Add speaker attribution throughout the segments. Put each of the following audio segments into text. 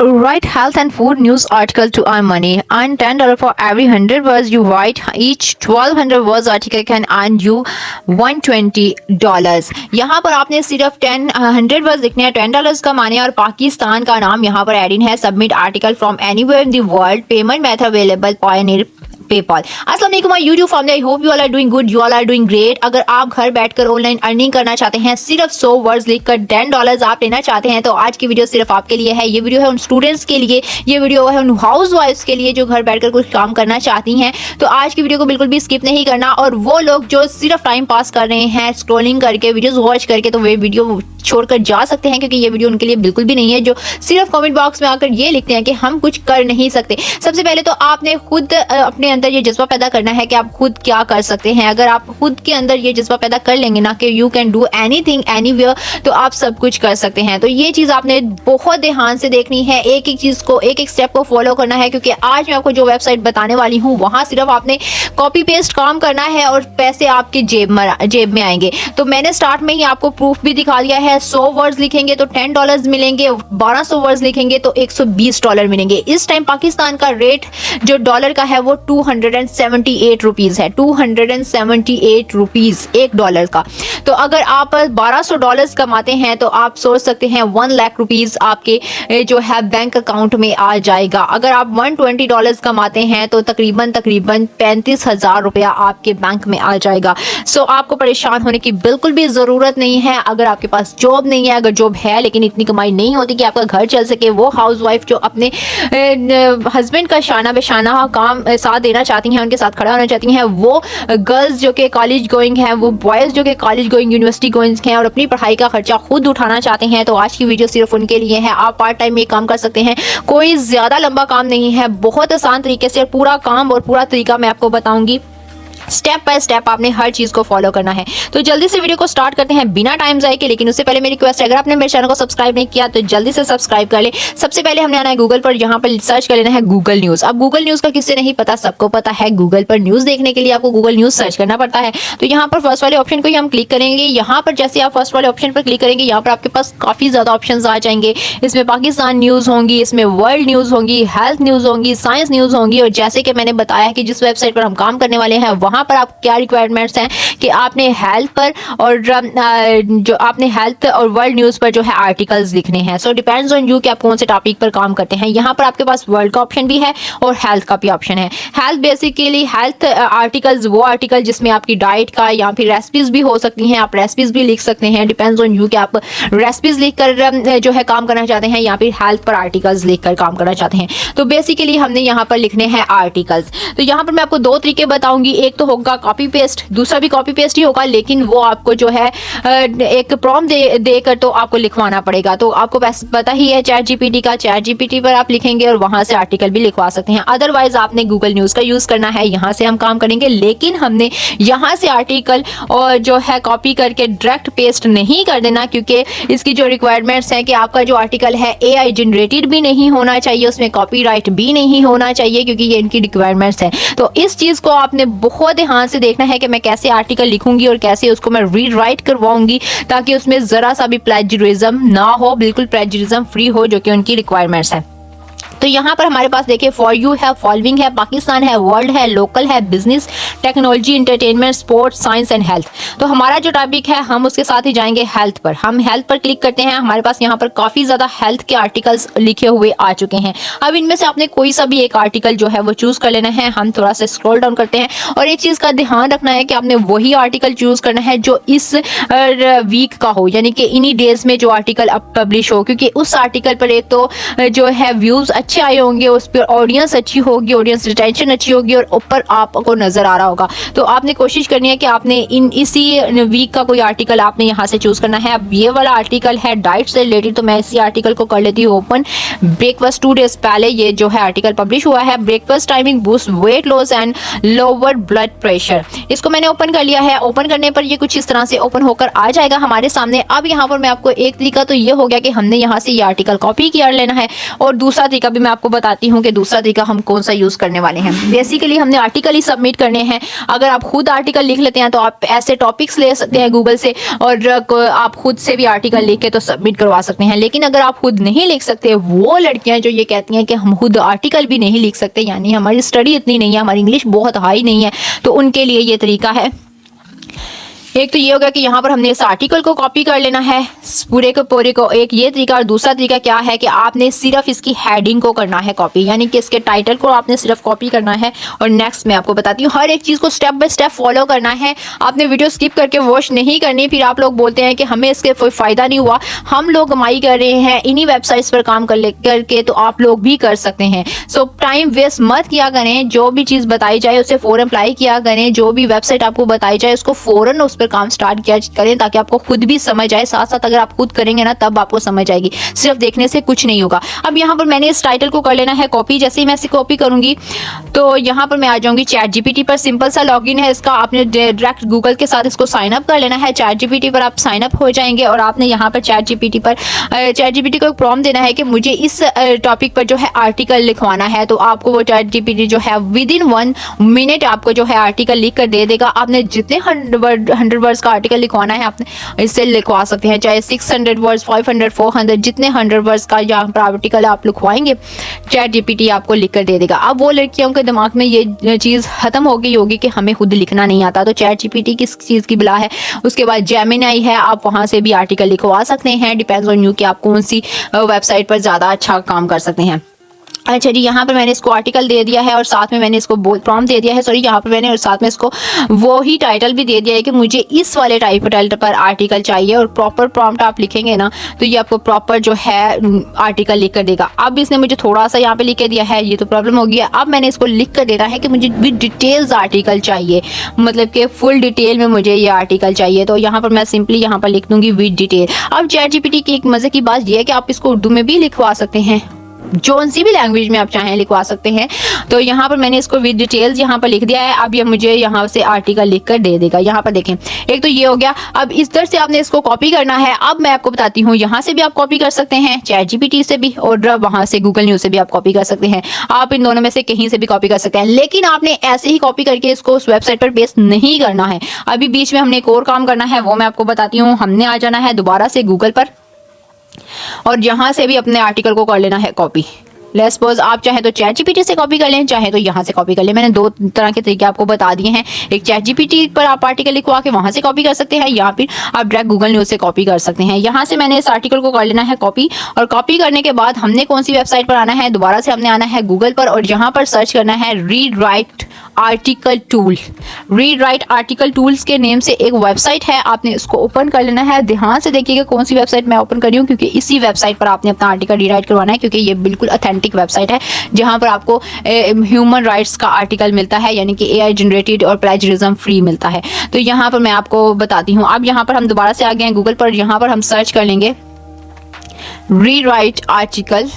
Speaker 1: Write health and food news article to earn money. Earn $10 for every 100 words you write. Each 1200 words article can earn you $120. यहाँ पर आपने सिर्फ 100 words लिखने हैं, $10 कमाने और पाकिस्तान का नाम यहाँ पर एड इन है. Submit article from anywhere in the world. Payment method available Payoneer PayPal. अस्सलाम वालेकुम my YouTube family, I hope you all are doing good, you all are doing great. अगर आप घर बैठकर ऑनलाइन अर्निंग करना चाहते हैं, सिर्फ 100 वर्ड्स लिखकर $10 आप लेना चाहते हैं, तो आज की वीडियो सिर्फ आपके लिए है. ये वीडियो है उन स्टूडेंट्स के लिए, ये वीडियो है उन हाउस वाइफ्स के लिए जो घर बैठकर कुछ काम करना चाहती हैं. तो आज की वीडियो को बिल्कुल भी स्किप नहीं करना. और वो लोग जो सिर्फ टाइम पास कर रहे हैं स्क्रॉलिंग करके, वीडियोस वॉच करके, तो वे वीडियो छोड़कर जा सकते हैं, क्योंकि ये वीडियो उनके लिए बिल्कुल भी नहीं है जो सिर्फ कमेंट बॉक्स में आकर ये लिखते हैं कि हम कुछ कर नहीं सकते. सबसे पहले तो आपने खुद अपने अंदर ये जज्बा पैदा करना है कि आप खुद क्या कर सकते हैं. अगर आप खुद के अंदर ये जज्बा पैदा कर लेंगे ना कि you can do anything anywhere, तो आप सब कुछ कर सकते हैं. तो ये चीज़ आपने बहुत ध्यान से देखनी है, एक एक चीज़ को, एक एक स्टेप को फॉलो करना है, क्योंकि आज मैं आपको जो वेबसाइट बताने वाली हूँ वहाँ सिर्फ आपने कॉपी पेस्ट काम करना है और पैसे आपके जेब में आएंगे. तो मैंने स्टार्ट में ही आपको प्रूफ भी दिखा दिया है. 100 वर्ड्स लिखेंगे तो $10 मिलेंगे, 1200 वर्ड्स लिखेंगे तो $120 मिलेंगे. इस टाइम पाकिस्तान का रेट जो डॉलर का है वो 278 रुपीज़ है. 278 रुपीज़ $1 का. तो अगर आप $1200 कमाते हैं तो आप सोच सकते हैं 1 लाख रुपीज़ आपके जो है बैंक अकाउंट में आ जाएगा. अगर आप $120 कमाते हैं तो तकरीबन 35,000 रुपया आपके बैंक में आ जाएगा. सो आपको परेशान होने की बिल्कुल भी ज़रूरत नहीं है. अगर आपके पास जॉब नहीं है, अगर जॉब है लेकिन इतनी कमाई नहीं होती कि आपका घर चल सके, वो हाउसवाइफ जो अपने हस्बैंड का शाना बेशाना काम साथ देना चाहती हैं, उनके साथ खड़ा होना चाहती हैं, वो गर्ल्स जो कि कॉलेज गोइंग हैं, वो बॉयज़ जो कि कॉलेज गोइंग यूनिवर्सिटी गोइंग हैं और अपनी पढ़ाई का खर्चा खुद उठाना चाहते हैं, तो आज की वीडियो सिर्फ उनके लिए है. आप पार्ट टाइम में काम कर सकते हैं, कोई ज़्यादा लंबा काम नहीं है, बहुत आसान तरीके से पूरा काम और पूरा तरीका मैं आपको बताऊँगी. स्टेप बाय स्टेप आपने हर चीज को फॉलो करना है. तो जल्दी से वीडियो को स्टार्ट करते हैं बिना टाइम जाए के. लेकिन उससे पहले मेरी रिक्वेस्ट है, अगर आपने मेरे चैनल को सब्सक्राइब नहीं किया तो जल्दी से सब्सक्राइब कर ले. सबसे पहले हमने आना है गूगल पर, यहाँ पर सर्च कर लेना है गूगल न्यूज. अब गूगल न्यूज का किससे नहीं पता, सबको पता है. गूगल पर न्यूज देखने के लिए आपको गूगल न्यूज सर्च करना पड़ता है. तो यहाँ पर फर्स्ट वाले ऑप्शन को ही हम क्लिक करेंगे. यहाँ पर जैसे आप फर्स्ट वाले ऑप्शन पर क्लिक करेंगे, यहाँ पर आपके पास काफी ज्यादा ऑप्शन आ जाएंगे. इसमें पाकिस्तान न्यूज होंगी, इसमें वर्ल्ड न्यूज होंगी, हेल्थ न्यूज होंगी, साइंस न्यूज होंगी. और जैसे कि मैंने बताया कि जिस वेबसाइट पर हम काम करने वाले हैं वहां पर आप क्या रिक्वायरमेंट्स हैं कि आपने हेल्थ पर और जो आपने हेल्थ और वर्ल्ड न्यूज़ पर जो है आर्टिकल्स लिखने हैं. सो डिपेंड्स ऑन यू कि आप कौन से टॉपिक पर काम करते हैं. यहाँ पर आपके पास वर्ल्ड का ऑप्शन भी है और हेल्थ का भी ऑप्शन है. हेल्थ बेसिकली हेल्थ आर्टिकल्स, वो आर्टिकल जिसमें आपकी डाइट का या फिर रेसिपीज भी हो सकती हैं, आप रेसिपीज भी लिख सकते हैं. डिपेंड्स ऑन यू कि आप रेसिपीज लिख कर जो है काम करना चाहते हैं या फिर हेल्थ पर आर्टिकल्स लिख कर काम करना चाहते हैं. तो बेसिकली हमने यहाँ पर लिखने हैं आर्टिकल्स. तो यहाँ पर मैं आपको दो तरीके बताऊंगी. एक तो होगा कॉपी पेस्ट, दूसरा भी कॉपी पेस्ट ही होगा, लेकिन वो आपको जो है एक प्रॉम्प्ट देकर तो आपको लिखवाना पड़ेगा. तो आपको पता ही है चैट जीपीटी का, चैट जीपीटी पर आप लिखेंगे और वहां से आर्टिकल भी लिखवा सकते हैं. अदरवाइज आपने गूगल न्यूज का यूज करना है, यहाँ से हम काम करेंगे. लेकिन हमने यहाँ से आर्टिकल और जो है कॉपी करके डायरेक्ट पेस्ट नहीं कर देना, क्योंकि इसकी जो रिक्वायरमेंट्स हैं कि आपका जो आर्टिकल है AI जनरेटेड भी नहीं होना चाहिए, उसमें कॉपीराइट भी नहीं होना चाहिए, क्योंकि ये इनकी रिक्वायरमेंट्स हैं. तो इस चीज को आपने बहुत ध्यान से देखना है कि मैं कैसे आर्टिकल लिखूंगी और कैसे उसको मैं रीराइट करवाऊंगी, ताकि उसमें जरा सा भी प्लेजरिज्म ना हो, बिल्कुल प्लेजरिज्म फ्री हो, जो कि उनकी रिक्वायरमेंट्स है. तो यहाँ पर हमारे पास देखिए फॉर यू है, फॉलोइंग है, पाकिस्तान है, वर्ल्ड है, लोकल है, business, technology, entertainment, sports, science and health. तो हमारा जो टॉपिक है हम उसके साथ ही जाएंगे हेल्थ पर. हम हेल्थ पर क्लिक करते हैं. हमारे पास यहाँ पर काफ़ी ज़्यादा हेल्थ के आर्टिकल्स लिखे हुए आ चुके हैं. अब इनमें से आपने कोई सा भी एक आर्टिकल जो है वो चूज़ कर लेना है. हम थोड़ा सा स्क्रॉल डाउन करते हैं और एक चीज़ का ध्यान रखना है कि आपने वही आर्टिकल चूज़ करना है जो इस वीक का हो, यानी कि इन्हीं डेज में जो आर्टिकल अब पब्लिश हो, क्योंकि उस आर्टिकल पर एक तो जो है व्यूज़ अच्छे आए होंगे, उस पर ऑडियंस अच्छी होगी, ऑडियंस रिटेंशन अच्छी होगी और ऊपर आपको नजर आ रहा होगा. तो आपने कोशिश करनी है कि आपने इसी वीक का कोई आर्टिकल आपने यहाँ से चूज करना है. अब ये वाला आर्टिकल है डाइट से रिलेटेड, तो मैं इसी आर्टिकल को कर लेती हूँ ओपन. ब्रेकफास्ट 2 डेज पहले ये जो है आर्टिकल पब्लिश हुआ है. Breakfast timing boost weight loss and lower blood pressure. इसको मैंने ओपन कर लिया है. ओपन करने पर ये कुछ इस तरह से ओपन होकर आ जाएगा हमारे सामने. अब यहाँ पर मैं आपको एक तरीका तो ये हो गया कि हमने यहाँ से ये आर्टिकल कॉपी कर लेना है, और दूसरा तरीका भी मैं आपको बताती हूँ कि दूसरा तरीका हम कौन सा यूज़ करने वाले हैं। बेसिकली हमने आर्टिकल ही सबमिट करने हैं। अगर आप खुद आर्टिकल लिख लेते हैं तो आप ऐसे टॉपिक्स ले सकते हैं गूगल से और आप खुद से भी आर्टिकल लिख के तो सबमिट करवा सकते हैं। लेकिन अगर आप खुद नहीं लिख सकते, वो लड़कियां जो ये कहती हैं कि हम खुद आर्टिकल भी नहीं लिख सकते, यानी हमारी स्टडी इतनी नहीं है, हमारी इंग्लिश बहुत हाई नहीं है, तो उनके लिए ये तरीका है। एक तो ये होगा कि यहाँ पर हमने इस आर्टिकल को कॉपी कर लेना है पूरे को, एक ये तरीका। और दूसरा तरीका क्या है कि आपने सिर्फ इसकी हेडिंग को करना है कॉपी, यानी कि इसके टाइटल को आपने सिर्फ कॉपी करना है। और नेक्स्ट मैं आपको बताती हूँ, हर एक चीज़ को स्टेप बाय स्टेप फॉलो करना है। आपने वीडियो स्किप करके वॉच नहीं करनी, फिर आप लोग बोलते हैं कि हमें इसके कोई फ़ायदा नहीं हुआ। हम लोग कमाई कर रहे हैं इन्हीं वेबसाइट्स पर काम करके, तो आप लोग भी कर सकते हैं। सो टाइम वेस्ट मत किया करें, जो भी चीज़ बताई जाए उसे फ़ौरन अप्लाई किया करें, जो भी वेबसाइट आपको बताई जाए उसको फ़ौरन उस पर काम स्टार्ट किया करें, ताकि आपको खुद भी समझ आए। साथ साथ अगर आप खुद करेंगे ना तब आपको समझ आएगी, सिर्फ देखने से कुछ नहीं होगा। अब यहाँ पर मैंने इस टाइटल को कर लेना है कॉपी। जैसे ही मैं इसे कॉपी करूंगी तो यहाँ पर मैं आ जाऊंगी चैट जीपीटी पर। सिंपल सा लॉगिन है इसका, आपने डायरेक्ट गूगल के साथ इसको साइन अप कर लेना है। चैट जीपीटी पर आप साइन अप हो जाएंगे और आपने यहाँ पर चैट जीपीटी को एक प्रॉम्प्ट देना है कि मुझे इस टॉपिक पर जो है आर्टिकल लिखवाना है। तो आपको वो चैट जीपीटी जो है विद इन 1 मिनट आपको जो है आर्टिकल लिख कर दे देगा। आपने जितने 100 वर्ड्स का आर्टिकल लिखवाना है आपने इससे लिखवा सकते हैं, चाहे 600 वर्ड्स, 500, 400, जितने 100 वर्ड्स का यहाँ पर आर्टिकल आप लिखवाएंगे चैट जीपीटी आपको लिख कर दे देगा। अब वो लड़कियों के दिमाग में ये चीज़ खत्म हो गई होगी कि हमें खुद लिखना नहीं आता, तो चैट जीपीटी किस चीज़ की बिला है। उसके बाद जेमिनी है, आप वहाँ से भी आर्टिकल लिखवा सकते हैं। डिपेंड्स ऑन यू कि आप कौन सी वेबसाइट पर ज़्यादा अच्छा काम कर सकते हैं। अच्छा जी, यहाँ पर मैंने इसको आर्टिकल दे दिया है और साथ में मैंने इसको प्रॉम्प्ट दे दिया है, सॉरी यहाँ पर मैंने और साथ में इसको वो ही टाइटल भी दे दिया है कि मुझे इस वाले टाइटल पर आर्टिकल चाहिए। और प्रॉपर प्रॉम्प्ट आप लिखेंगे ना तो ये आपको प्रॉपर जो है आर्टिकल लिख कर देगा। अब इसने मुझे थोड़ा सा यहाँ पे लिख के दिया है, ये तो प्रॉब्लम हो गया। अब मैंने इसको लिख कर देना है कि मुझे विद डिटेल्स आर्टिकल चाहिए, मतलब कि फुल डिटेल में मुझे ये आर्टिकल चाहिए। तो यहाँ पर मैं सिंपली यहाँ पर लिख दूंगी विद डिटेल। अब चैट जीपीटी की एक मज़े की बात यह है कि आप इसको उर्दू में भी लिखवा सकते हैं, जो सी भी लैंग्वेज में आप चाहें लिखवा सकते हैं। तो यहाँ पर मैंने इसको विद डिटेल्स यहाँ पर लिख दिया है। अब ये मुझे यहाँ से आर्टिकल लिख कर दे देगा। यहाँ पर देखें, एक तो ये हो गया। अब इस तरह से आपने इसको कॉपी करना है। अब मैं आपको बताती हूँ, यहाँ से भी आप कॉपी कर सकते हैं, चैट जीपीटी से भी, और वहाँ से गूगल न्यूज़ से भी आप कॉपी कर सकते हैं। आप इन दोनों में से कहीं से भी कॉपी कर सकते हैं, लेकिन आपने ऐसे ही कॉपी करके इसको उस वेबसाइट पर पेस्ट नहीं करना है। अभी बीच में हमने एक और काम करना है, वो मैं आपको बताती हूँ। हमने आ जाना है दोबारा से गूगल पर और यहाँ से भी अपने आर्टिकल को कर लेना है कॉपी। लेट्स सपोज आप चाहे तो चैट जीपीटी से कॉपी कर लें, चाहे तो यहाँ से कॉपी कर लें। मैंने 2 तरह के तरीके आपको बता दिए हैं। एक चैट जीपीटी पर आप आर्टिकल लिखवा के वहाँ से कॉपी कर सकते हैं, या फिर आप डायरेक्ट गूगल न्यूज़ से कॉपी कर सकते हैं। यहाँ से मैंने इस आर्टिकल को कर लेना है कॉपी, और कॉपी करने के बाद हमने कौन सी वेबसाइट पर आना है, दोबारा से हमने आना है गूगल पर, और यहाँ पर सर्च करना है read write article tool. Read write article tools के नेम से एक वेबसाइट है, आपने इसको ओपन कर लेना है। ध्यान से देखिएगा कौन सी वेबसाइट मैं ओपन कर रही हूँ, क्योंकि इसी वेबसाइट पर आपने अपना आर्टिकल रीराइट करवाना है, क्योंकि ये बिल्कुल ऑथेंटिक वेबसाइट है जहाँ पर आपको ह्यूमन राइट्स का आर्टिकल मिलता है, यानी कि AI जनरेटेड और प्लेजरिज्म फ्री मिलता है। तो यहाँ पर मैं आपको बताती हूँ। अब यहाँ पर हम दोबारा से आ गए हैं गूगल पर, यहाँ पर हम सर्च कर लेंगे रीड राइट आर्टिकल।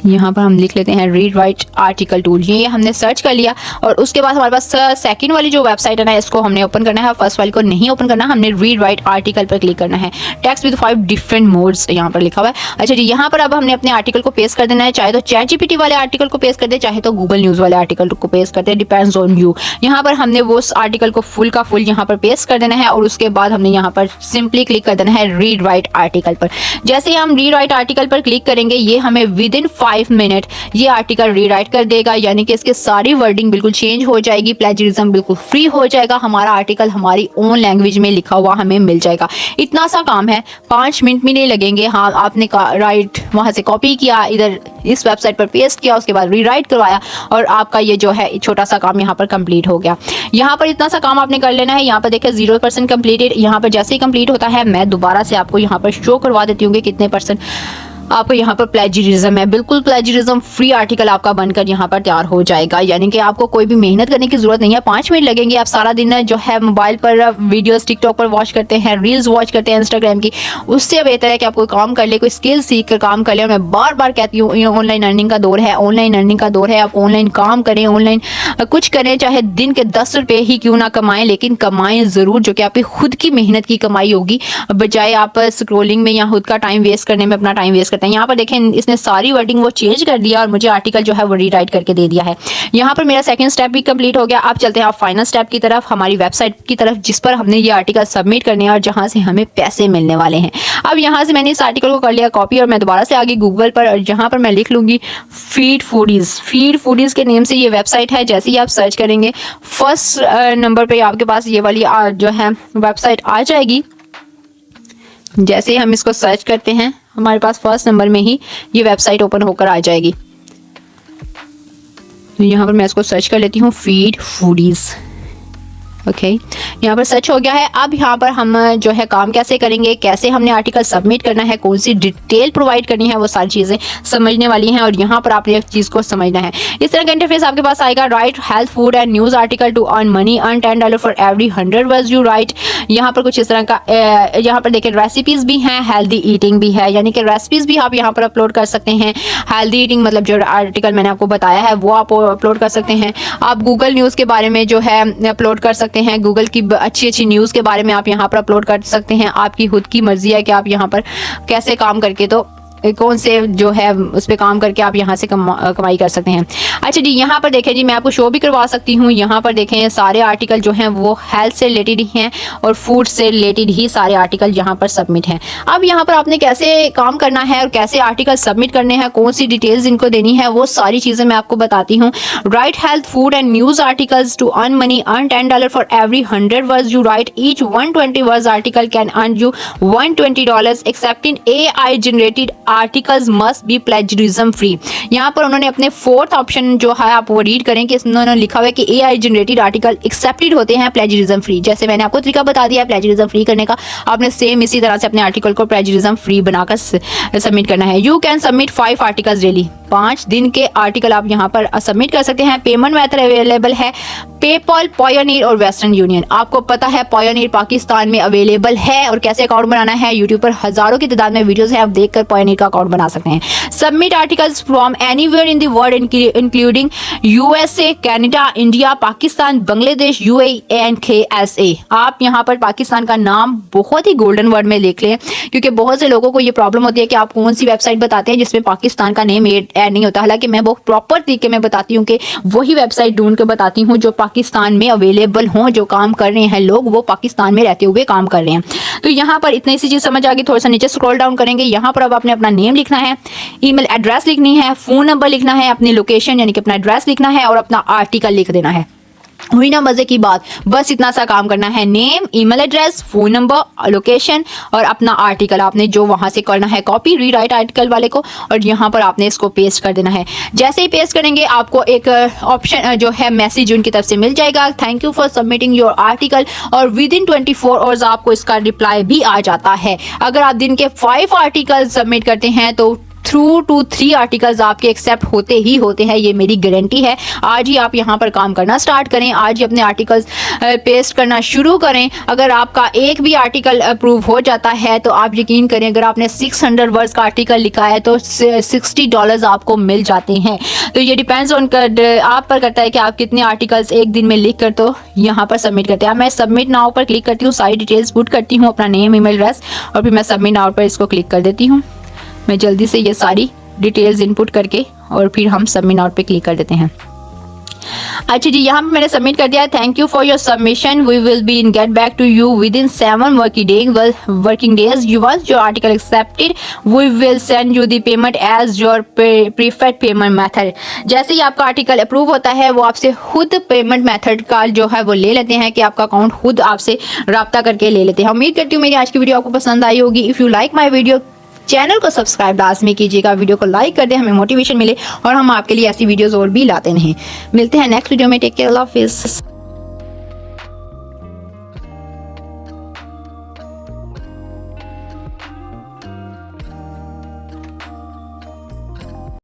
Speaker 1: यहाँ पर हम लिख लेते हैं रीड राइट आर्टिकल टूल। ये हमने सर्च कर लिया, और उसके बाद हमारे पास सेकंड वाली जो वेबसाइट है ना, इसको हमने ओपन करना है। फर्स्ट वाली को नहीं ओपन करना, हमने रीड राइट आर्टिकल पर क्लिक करना है। टेक्स्ट विद 5 डिफरेंट मोड्स यहाँ पर लिखा हुआ है। अच्छा जी, यहाँ पर अब हमने अपने आर्टिकल को पेस्ट कर देना है। चाहे तो चैट जीपीटी वाले आर्टिकल को पेस्ट कर दे, चाहे तो गूगल न्यूज़ वाले आर्टिकल को पेस्ट करते हैं, डिपेंड्स ऑन यू। यहाँ पर हमने वो आर्टिकल को फुल का फुल यहाँ पर पेस्ट कर देना है, और उसके बाद हमने यहाँ पर सिंपली क्लिक कर देना है रीड राइट आर्टिकल पर। जैसे ही हम रीड राइट आर्टिकल पर क्लिक करेंगे, ये हमें विद इन 5 मिनट ये आर्टिकल रीराइट कर देगा, यानी कि इसके सारी वर्डिंग बिल्कुल चेंज हो जाएगी, प्लेजरिज्म बिल्कुल फ्री हो जाएगा, हमारा आर्टिकल हमारी ओन लैंग्वेज में लिखा हुआ हमें मिल जाएगा। इतना सा काम है, 5 मिनट भी नहीं लगेंगे। हाँ, आपने राइट वहाँ से कॉपी किया, इधर इस वेबसाइट पर पेस्ट किया, उसके बाद रीराइट करवाया, और आपका ये जो है छोटा सा काम यहाँ पर कंप्लीट हो गया। यहाँ पर इतना सा काम आपने कर लेना है। यहाँ पर देखिए 0% कंप्लीटेड। यहाँ पर जैसे ही कंप्लीट होता है, मैं दोबारा से आपको यहाँ पर शो करवा देती हूँ कि कितने % आपको यहाँ पर प्लेजरिज्म है। बिल्कुल प्लेजरिज्म फ्री आर्टिकल आपका बनकर यहाँ पर तैयार हो जाएगा, यानी कि आपको कोई भी मेहनत करने की जरूरत नहीं है। 5 मिनट लगेंगे। आप सारा दिन जो है मोबाइल पर वीडियोस टिकटॉक पर वॉच करते हैं, रील्स वॉच करते हैं इंस्टाग्राम की, उससे बेहतर है कि आप कोई काम कर ले, कोई स्किल सीख कर काम कर ले। और मैं बार बार कहती हूँ, ये ऑनलाइन अर्निंग का दौर है, ऑनलाइन अर्निंग का दौर है। आप ऑनलाइन काम करें, ऑनलाइन कुछ करें, चाहे दिन के 10 रुपये ही क्यों ना कमाएं, लेकिन कमाएं ज़रूर, जो कि आपकी खुद की मेहनत की कमाई होगी, बजाय आप स्क्रोलिंग में या खुद का टाइम वेस्ट करने में अपना टाइम वेस्ट करते करते हैं। यहाँ पर देखें इसने सारी वर्डिंग वो चेंज कर दिया और मुझे आर्टिकल जो है वो रीराइट करके दे दिया है। यहाँ पर मेरा सेकंड स्टेप भी कंप्लीट हो गया। अब चलते हैं आप फाइनल स्टेप की तरफ, हमारी वेबसाइट की तरफ, जिस पर हमने ये आर्टिकल सबमिट करने हैं और जहाँ से हमें पैसे मिलने वाले हैं। अब यहाँ से मैंने इस आर्टिकल को कर लिया कॉपी और मैं दोबारा से आगे गूगल पर, और यहाँ पर मैं लिख लूँगी फीड फूडीज़ के नेम से ये वेबसाइट है। जैसे ही आप सर्च करेंगे फर्स्ट नंबर पे आपके पास ये वाली जो है वेबसाइट आ जाएगी। जैसे ही हम इसको सर्च करते हैं हमारे पास फर्स्ट नंबर में ही ये वेबसाइट ओपन होकर आ जाएगी। तो यहाँ पर मैं इसको सर्च कर लेती हूँ फीड फूडीज़। ओके, यहाँ पर सर्च हो गया है। अब यहाँ पर हम जो है काम कैसे करेंगे, कैसे हमने आर्टिकल सबमिट करना है, कौन सी डिटेल प्रोवाइड करनी है, वो सारी चीज़ें समझने वाली हैं। और यहाँ पर आपने एक चीज़ को समझना है, इस तरह का इंटरफेस आपके पास आएगा। Right health food and news article to earn money, earn $10 for every 100 words you right. यहाँ पर कुछ इस तरह का यहाँ पर देखिए रेसिपीज़ भी हैं, हेल्दी ईटिंग भी है, यानी कि रेसिपीज़ भी आप यहाँ पर अपलोड कर सकते हैं। हेल्दी ईटिंग मतलब जो आर्टिकल मैंने आपको बताया है वो आप अपलोड कर सकते हैं। आप गूगल न्यूज़ के बारे में जो है अपलोड कर सकते हैं, गूगल की अच्छी न्यूज़ के बारे में आप यहाँ पर अपलोड कर सकते हैं। आपकी खुद की मर्जी है कि आप यहाँ पर कैसे काम करके, तो कौन से जो है उस पर काम करके आप यहाँ से कमाई कर सकते हैं। अच्छा जी, यहाँ पर देखें जी, मैं आपको शो भी करवा सकती हूँ। यहाँ पर देखें सारे आर्टिकल जो हैं वो हेल्थ से रिलेटेड ही हैं और फूड से रिलेटेड ही सारे आर्टिकल यहाँ पर सबमिट हैं। अब यहाँ पर आपने कैसे काम करना है और कैसे आर्टिकल सबमिट करने हैं, कौन सी डिटेल्स इनको देनी है, वो सारी चीज़ें मैं आपको बताती हूँ। Write health food and news articles to earn money, earn $10 for every 100 words you write. Each 120 words article can earn you $120 except in AI generated articles must be plagiarism free. यहाँ पर उन्होंने अपने फोर्थ ऑप्शन जो है आप वो read करें कि उन्होंने लिखा हुआ है कि AI जनरेटेड आर्टिकल एक्सेप्टेड होते हैं प्लेजरिज्म फ्री। जैसे मैंने आपको तरीका बता दिया है प्लेजरिज्म फ्री करने का, आपने सेम इसी तरह से अपने आर्टिकल को प्लेजरिज्म फ्री बनाकर सबमिट करना है। You can submit 5 articles daily, 5 दिन के आर्टिकल आप यहाँ पर सबमिट कर सकते हैं। पेमेंट मेथड अवेलेबल है पेपॉल, पायोनियर और वेस्टर्न यूनियन। आपको पता है पायोनियर पाकिस्तान में अवेलेबल है और कैसे अकाउंट बनाना है, यूट्यूब पर हजारों की तादाद में वीडियोस हैं, आप देखकर पायोनियर का अकाउंट बना सकते हैं। Submit articles from anywhere in the world including USA, Canada, India, Pakistan, Bangladesh, UAE and KSA। आप यहाँ पर पाकिस्तान का नाम बहुत ही गोल्डन वर्ड में लिख लें, क्योंकि बहुत से लोगों को ये प्रॉब्लम होती है कि आप कौन सी वेबसाइट बताते हैं जिसमें पाकिस्तान का नेम ऐड नहीं होता। हालांकि मैं बहुत प्रॉपर तरीके में बताती हूँ कि वही वेबसाइट ढूंढ के बताती हूँ जो पाकिस्तान में अवेलेबल हों, जो काम कर रहे हैं लोग वो पाकिस्तान में रहते हुए काम कर रहे हैं। तो यहाँ पर इतनी सी चीज़ समझ आ गई। थोड़ा सा नीचे स्क्रॉल डाउन करेंगे, यहाँ पर अब आपने अपना नेम लिखना है, ईमेल एड्रेस लिखनी है, फ़ोन नंबर लिखना है, अपनी लोकेशन यानी कि अपना एड्रेस लिखना है और अपना आर्टिकल लिख देना है। हुई ना मजे की बात, बस इतना सा काम करना है। Name, email address, phone number, location और अपना आर्टिकल आपने जो वहां से करना है कॉपी, रीराइट आर्टिकल वाले को, और यहाँ पर आपने इसको पेस्ट कर देना है। जैसे ही पेस्ट करेंगे आपको एक ऑप्शन जो है मैसेज उनकी तरफ से मिल जाएगा, thank you for submitting your article, और विद इन 24 आवर्स आपको इसका रिप्लाई भी आ जाता है। अगर आप दिन के 5 आर्टिकल सबमिट करते हैं तो 2 to 3 आर्टिकल्स आपके एक्सेप्ट होते ही होते हैं, ये मेरी गारंटी है। आज ही आप यहाँ पर काम करना स्टार्ट करें, आज ही अपने आर्टिकल्स पेस्ट करना शुरू करें। अगर आपका एक भी आर्टिकल अप्रूव हो जाता है तो आप यकीन करें, अगर आपने 600 वर्ड्स का आर्टिकल लिखा है तो $60 आपको मिल जाते हैं। तो ये डिपेंड्स ऑन आप पर करता है कि आप कितने आर्टिकल्स एक दिन में लिख कर तो यहाँ पर सबमिट करते हैं। मैं सबमिट नाउ पर क्लिक करती हूँ, सारी डिटेल्स पुट करती हूँ, अपना नेम, ईमेल एड्रेस, और फिर मैं सबमिट नाउ पर इसको क्लिक कर देती हूँ। मैं जल्दी से ये सारी डिटेल्स इनपुट करके और फिर हम सबमिट नाउ पे क्लिक कर देते हैं। अच्छा जी, यहाँ पे मैंने सबमिट कर दिया है। Thank you for your submission, we will be in get back to you within 7 working days. You want your article accepted, we will send you the payment as your preferred payment method. जैसे ही आपका article approve होता है वो आपसे खुद payment method का जो है वो ले लेते हैं कि आपका अकाउंट खुद आपसे रब्ता करके ले लेते हैं। उम्मीद करती हूँ मेरी आज की वीडियो आपको पसंद आई होगी। If you like my video, channel को सब्सक्राइब लाजमी कीजिएगा, वीडियो को लाइक कर दें, हमें मोटिवेशन मिले और हम आपके लिए ऐसी वीडियोस और भी लाते रहें। मिलते हैं नेक्स्ट वीडियो में। टेक केयर, अल्लाह हाफिज़।